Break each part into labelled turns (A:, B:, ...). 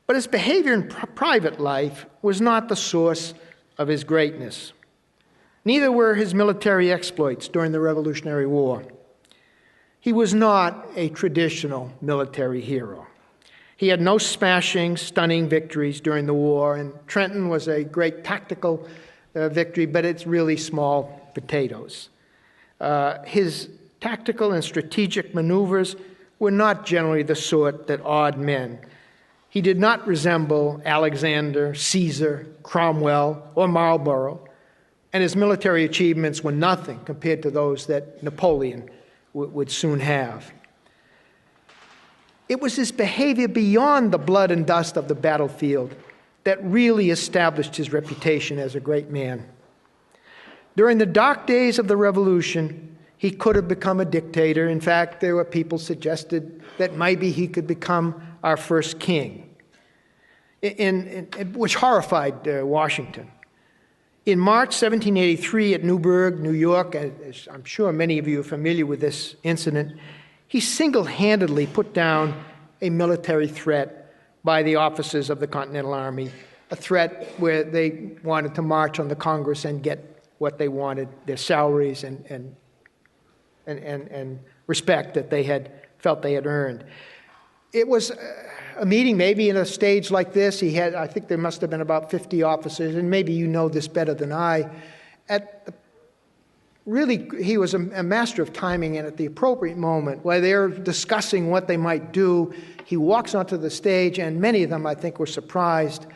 A: But his behavior in private life was not the source of his greatness. Neither were his military exploits during the Revolutionary War. He was not a traditional military hero. He had no smashing, stunning victories during the war, and Trenton was a great tactical victory, but it's really small potatoes. His tactical and strategic maneuvers were not generally the sort that awed men. He did not resemble Alexander, Caesar, Cromwell, or Marlborough, and his military achievements were nothing compared to those that Napoleon would soon have. It was his behavior beyond the blood and dust of the battlefield that really established his reputation as a great man. During the dark days of the Revolution, he could have become a dictator. In fact, there were people suggested that maybe he could become our first king, which horrified Washington. In March 1783 at Newburgh, New York, as I'm sure many of you are familiar with this incident, he single-handedly put down a military threat by the officers of the Continental Army, a threat where they wanted to march on the Congress and get what they wanted, their salaries and respect that they had felt they had earned. It was a meeting maybe in a stage like this. I think there must have been about 50 officers, and maybe you know this better than I. Really, he was a master of timing, and at the appropriate moment, while they're discussing what they might do, he walks onto the stage, and many of them, I think, were surprised,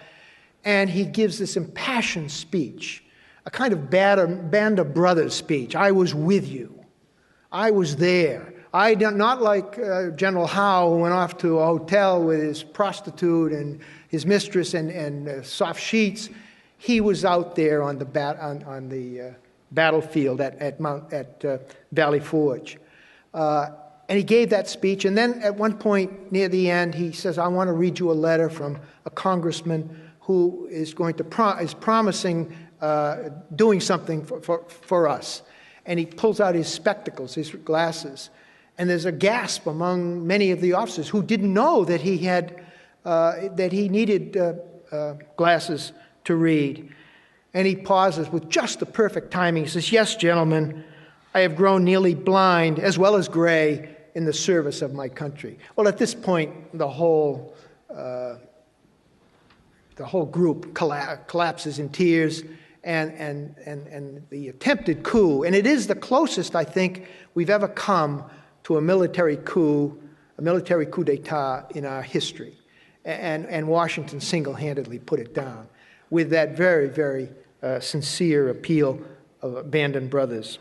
A: and he gives this impassioned speech, a kind of band of brothers speech. I was with you. I was there. Not like General Howe, who went off to a hotel with his prostitute and his mistress and soft sheets. He was out there on the battlefield at Valley Forge. And he gave that speech, and then at one point near the end, he says, I want to read you a letter from a congressman who is promising doing something for us. And he pulls out his spectacles, his glasses, and there's a gasp among many of the officers who didn't know that he needed glasses to read. And he pauses with just the perfect timing. He says, yes, gentlemen, I have grown nearly blind as well as gray in the service of my country. Well, at this point, the whole group collapses in tears, and the attempted coup, and it is the closest, I think, we've ever come to a military coup d'etat in our history. And Washington single-handedly put it down with that very, very sincere appeal of abandoned brothers.